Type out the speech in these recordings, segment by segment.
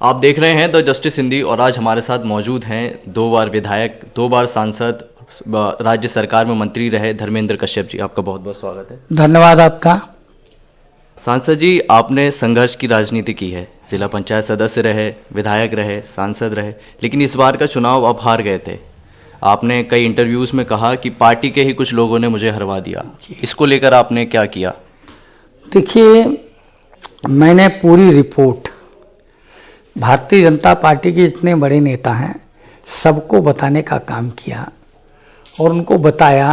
आप देख रहे हैं द जस्टिस हिंदी और आज हमारे साथ मौजूद हैं 2 बार विधायक, 2 बार सांसद, राज्य सरकार में मंत्री रहे धर्मेंद्र कश्यप जी। आपका बहुत बहुत स्वागत है। धन्यवाद आपका। सांसद जी, आपने संघर्ष की राजनीति की है, जिला पंचायत सदस्य रहे, विधायक रहे, सांसद रहे, लेकिन इस बार का चुनाव आप हार गए थे। आपने कई इंटरव्यूज़ में कहा कि पार्टी के ही कुछ लोगों ने मुझे हरवा दिया। इसको लेकर आपने क्या किया? देखिए, मैंने पूरी रिपोर्ट भारतीय जनता पार्टी के जितने बड़े नेता हैं सबको बताने का काम किया और उनको बताया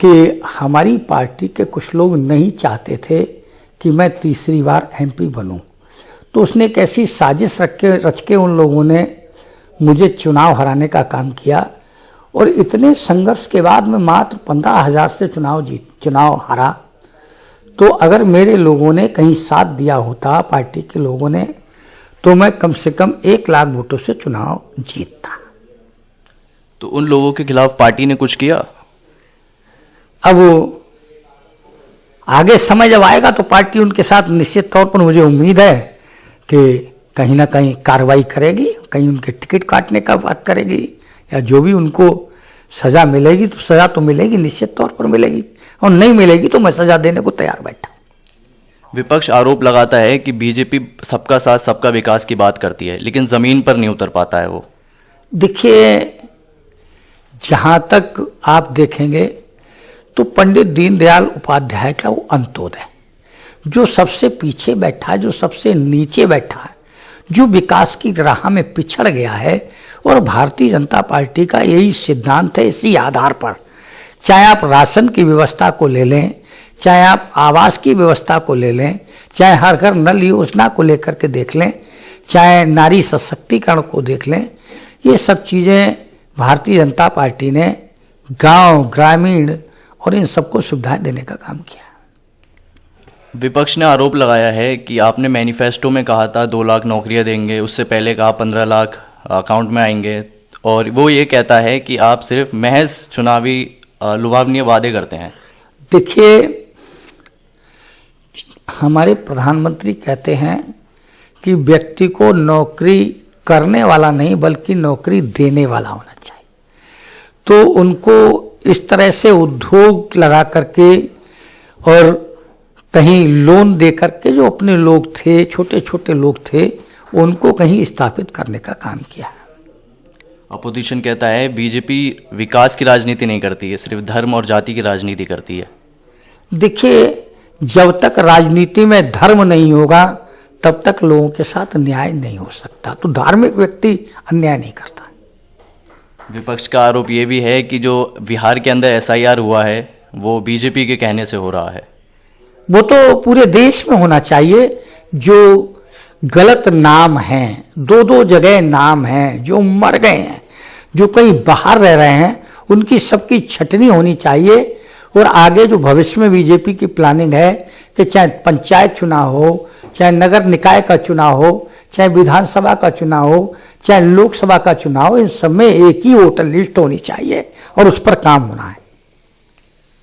कि हमारी पार्टी के कुछ लोग नहीं चाहते थे कि मैं तीसरी बार एमपी बनूं। तो उसने एक ऐसी साजिश रच के उन लोगों ने मुझे चुनाव हराने का काम किया और इतने संघर्ष के बाद मैं मात्र 15,000 से चुनाव हारा। तो अगर मेरे लोगों ने कहीं साथ दिया होता, पार्टी के लोगों ने, तो मैं कम से कम 1 लाख वोटों से चुनाव जीतता। तो उन लोगों के खिलाफ पार्टी ने कुछ किया? अब आगे समय जब आएगा तो पार्टी उनके साथ निश्चित तौर पर मुझे उम्मीद है कि कहीं ना कहीं कार्रवाई करेगी, कहीं उनके टिकट काटने का बात करेगी या जो भी उनको सजा मिलेगी तो सजा तो मिलेगी, निश्चित तौर पर मिलेगी, और नहीं मिलेगी तो मैं सजा देने को तैयार बैठा। विपक्ष आरोप लगाता है कि बीजेपी सबका साथ सबका विकास की बात करती है, लेकिन जमीन पर नहीं उतर पाता है वो। देखिए, जहां तक आप देखेंगे तो पंडित दीनदयाल उपाध्याय का वो अंत्योदय, जो सबसे पीछे बैठा है, जो सबसे नीचे बैठा है, जो विकास की राह में पिछड़ गया है, और भारतीय जनता पार्टी का यही सिद्धांत है। इसी आधार पर चाहे आप राशन की व्यवस्था को ले लें, चाहे आप आवास की व्यवस्था को ले लें, चाहे हर घर नल योजना को लेकर के देख लें, चाहे नारी सशक्तिकरण को देख लें, ये सब चीज़ें भारतीय जनता पार्टी ने गांव, ग्रामीण और इन सबको सुविधाएं देने का काम किया। विपक्ष ने आरोप लगाया है कि आपने मैनिफेस्टो में कहा था 2 लाख नौकरियां देंगे, उससे पहले कहा 15 लाख अकाउंट में आएंगे, और वो ये कहता है कि आप सिर्फ महज चुनावी लुभावनीय वादे करते हैं। देखिए, हमारे प्रधानमंत्री कहते हैं कि व्यक्ति को नौकरी करने वाला नहीं बल्कि नौकरी देने वाला होना चाहिए। तो उनको इस तरह से उद्योग लगा करके और कहीं लोन दे करके जो अपने लोग थे, छोटे छोटे लोग थे, उनको कहीं स्थापित करने का काम किया है। अपोजिशन कहता है बीजेपी विकास की राजनीति नहीं करती है, सिर्फ धर्म और जाति की राजनीति करती है। देखिए, जब तक राजनीति में धर्म नहीं होगा तब तक लोगों के साथ न्याय नहीं हो सकता। तो धार्मिक व्यक्ति अन्याय नहीं करता। विपक्ष का आरोप ये भी है कि जो बिहार के अंदर SIR हुआ है वो बीजेपी के कहने से हो रहा है। वो तो पूरे देश में होना चाहिए। जो गलत नाम हैं, 2-2 जगह नाम हैं, जो मर गए हैं, जो कहीं बाहर रह रहे हैं, उनकी सबकी छटनी होनी चाहिए। और आगे जो भविष्य में बीजेपी की प्लानिंग है कि चाहे पंचायत चुनाव हो, चाहे नगर निकाय का चुनाव हो, चाहे विधानसभा का चुनाव हो, चाहे लोकसभा का चुनाव हो, इन सब में एक ही वोटर लिस्ट होनी चाहिए और उस पर काम होना है।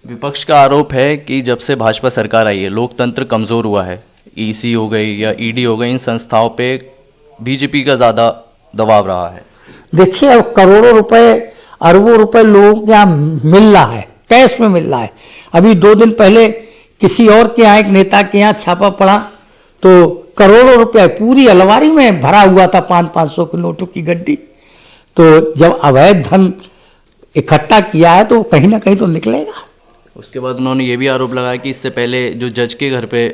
विपक्ष का आरोप है कि जब से भाजपा सरकार आई है लोकतंत्र कमज़ोर हुआ है। EC हो गई या ED हो गई, इन संस्थाओं पे बीजेपी का ज़्यादा दबाव रहा है। देखिए, अब करोड़ों रुपए, अरबों रुपए लोगों के यहाँ मिल रहा है, कैश में मिल रहा है। अभी 2 दिन पहले किसी और के यहाँ, एक नेता के यहाँ छापा पड़ा तो करोड़ों रुपए पूरी अलमारी में भरा हुआ था, 500-500 के नोटों की गड्डी। तो जब अवैध धन इकट्ठा किया है तो कहीं ना कहीं तो निकलेगा। उसके बाद उन्होंने ये भी आरोप लगाया कि इससे पहले जो जज के घर पे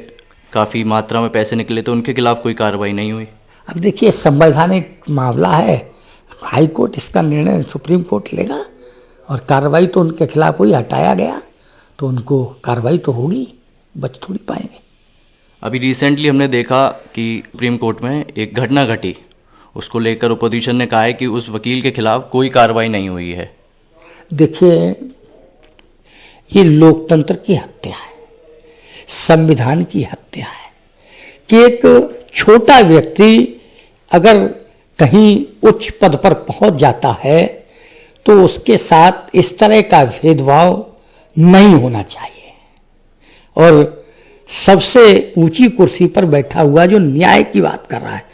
काफ़ी मात्रा में पैसे निकले तो उनके खिलाफ कोई कार्रवाई नहीं हुई। अब देखिए, संवैधानिक मामला है, हाई कोर्ट इसका निर्णय सुप्रीम कोर्ट लेगा और कार्रवाई तो उनके खिलाफ हुई, हटाया गया तो उनको कार्रवाई तो होगी, बच थोड़ी पाएंगे। अभी रिसेंटली हमने देखा कि सुप्रीम कोर्ट में एक घटना घटी, उसको लेकर अपोजिशन ने कहा है कि उस वकील के खिलाफ कोई कार्रवाई नहीं हुई है। देखिए, ये लोकतंत्र की हत्या है, संविधान की हत्या है कि एक छोटा व्यक्ति अगर कहीं उच्च पद पर पहुंच जाता है तो उसके साथ इस तरह का भेदभाव नहीं होना चाहिए। और सबसे ऊंची कुर्सी पर बैठा हुआ जो न्याय की बात कर रहा है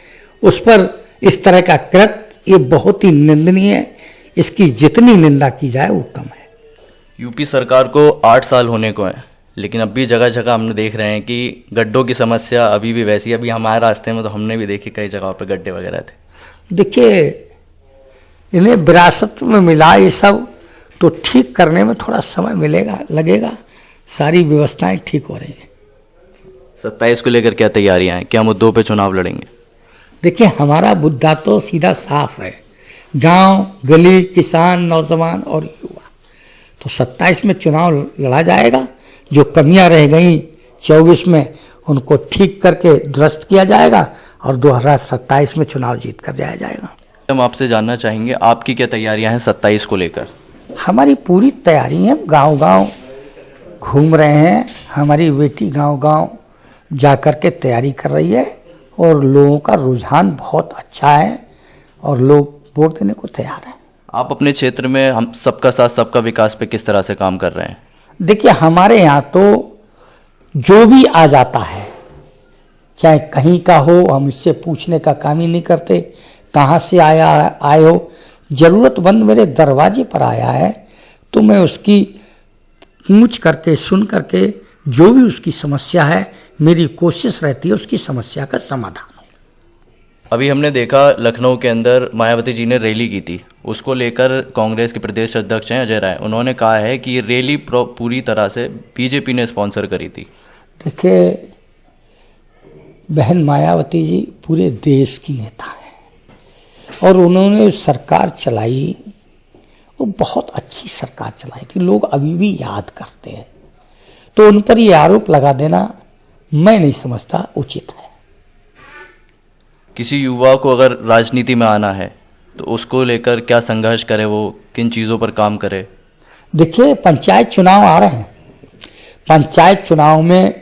उस पर इस तरह का कृत्य ये बहुत ही निंदनीय है। इसकी जितनी निंदा की जाए वो कम है। यूपी सरकार को 8 साल होने को हैं, लेकिन अब भी जगह जगह हमने देख रहे हैं कि गड्ढों की समस्या अभी भी वैसी है। अभी हमारे रास्ते में तो हमने भी देखी कई जगहों पे गड्ढे वगैरह थे। देखिए, इन्हें विरासत में मिला ये सब, तो ठीक करने में थोड़ा समय मिलेगा, लगेगा। सारी व्यवस्थाएं ठीक हो रही हैं। 27 को लेकर क्या तैयारियां हैं? क्या मुद्दों पे चुनाव लड़ेंगे? देखिए, हमारा मुद्दा तो सीधा साफ है। गांव, गली, किसान, नौजवान और युवा। तो 27 में चुनाव लड़ा जाएगा। जो कमियां रह गई 24 में उनको ठीक करके दुरुस्त किया जाएगा और 2027 में चुनाव जीत कर जाया जाएगा। हम आपसे जानना चाहेंगे आपकी क्या तैयारियां हैं 27 को लेकर? हमारी पूरी तैयारी है। गांव गांव घूम रहे हैं। हमारी बेटी गांव गांव जा कर के तैयारी कर रही है और लोगों का रुझान बहुत अच्छा है और लोग वोट देने को तैयार हैं। आप अपने क्षेत्र में हम सबका साथ सबका विकास पे किस तरह से काम कर रहे हैं? देखिए, हमारे यहाँ तो जो भी आ जाता है, चाहे कहीं का हो, हम इससे पूछने का काम ही नहीं करते कहाँ से आए हो। ज़रूरतमंद मेरे दरवाजे पर आया है तो मैं उसकी पूछ करके, सुन करके, जो भी उसकी समस्या है, मेरी कोशिश रहती है उसकी समस्या का समाधान हो। अभी हमने देखा लखनऊ के अंदर मायावती जी ने रैली की थी, उसको लेकर कांग्रेस के प्रदेश अध्यक्ष हैं अजय राय, उन्होंने कहा है कि ये रैली पूरी तरह से बीजेपी ने स्पॉन्सर करी थी। देखिए, बहन मायावती जी पूरे देश की नेता हैं और उन्होंने सरकार चलाई, वो बहुत अच्छी सरकार चलाई थी। लोग अभी भी याद करते हैं। तो उन पर ये आरोप लगा देना मैं नहीं समझता उचित है। किसी युवा को अगर राजनीति में आना है तो उसको लेकर क्या संघर्ष करे, वो किन चीज़ों पर काम करे? देखिए, पंचायत चुनाव आ रहे हैं। पंचायत चुनाव में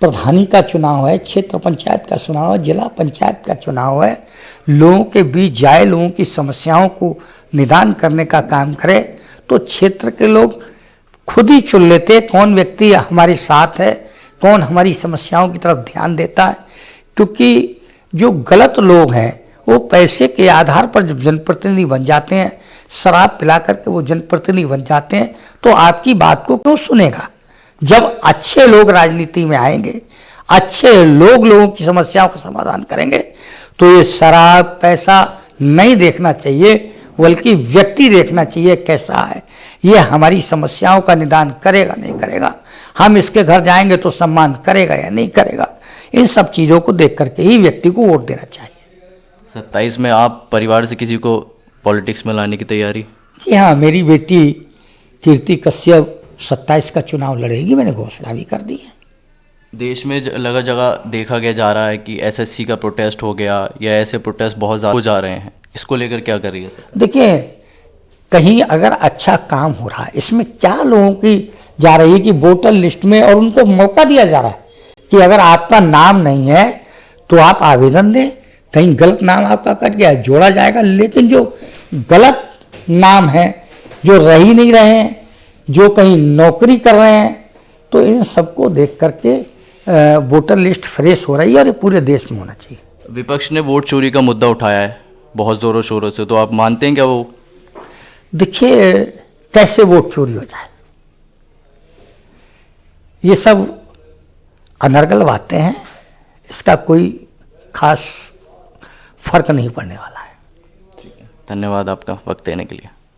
प्रधानी का चुनाव है, क्षेत्र पंचायत का चुनाव है, जिला पंचायत का चुनाव है। लोगों के बीच जाए, लोगों की समस्याओं को निदान करने का काम करे तो क्षेत्र के लोग खुद ही चुन लेते कौन व्यक्ति हमारे साथ है, कौन हमारी समस्याओं की तरफ ध्यान देता है। क्योंकि जो गलत लोग हैं वो पैसे के आधार पर जब जनप्रतिनिधि बन जाते हैं, शराब पिला करके वो जनप्रतिनिधि बन जाते हैं, तो आपकी बात को क्यों सुनेगा? जब अच्छे लोग राजनीति में आएंगे, अच्छे लोग लोगों की समस्याओं का समाधान करेंगे, तो ये शराब पैसा नहीं देखना चाहिए, बल्कि व्यक्ति देखना चाहिए कैसा है, ये हमारी समस्याओं का निदान करेगा नहीं करेगा, हम इसके घर जाएंगे तो सम्मान करेगा या नहीं करेगा। इन सब चीज़ों को देख करके ही व्यक्ति को वोट देना चाहिए। 27 में आप परिवार से किसी को पॉलिटिक्स में लाने की तैयारी? जी हाँ, मेरी बेटी कीर्ति कश्यप 27 का चुनाव लड़ेगी, मैंने घोषणा भी कर दी है। देश में जगह जगह देखा गया जा रहा है कि एसएससी का प्रोटेस्ट हो गया या ऐसे प्रोटेस्ट बहुत ज़्यादा हो जा रहे हैं, इसको लेकर क्या कर रही है? देखिए, कहीं अगर अच्छा काम हो रहा है, इसमें क्या लोगों की जा रही है कि वोटर लिस्ट में, और उनको मौका दिया जा रहा है कि अगर आपका नाम नहीं है तो आप आवेदन दें। कहीं गलत नाम आपका कट गया जोड़ा जाएगा, लेकिन जो गलत नाम है, जो रह ही नहीं रहे हैं, जो कहीं नौकरी कर रहे हैं, तो इन सबको देख करके वोटर लिस्ट फ्रेश हो रही है और ये पूरे देश में होना चाहिए। विपक्ष ने वोट चोरी का मुद्दा उठाया है बहुत ज़ोरों शोरों से, तो आप मानते हैं क्या वो? देखिए, कैसे वोट चोरी हो जाए, ये सब अनर्गल बातें हैं, इसका कोई खास फर्क नहीं पड़ने वाला है। धन्यवाद आपका वक्त देने के लिए।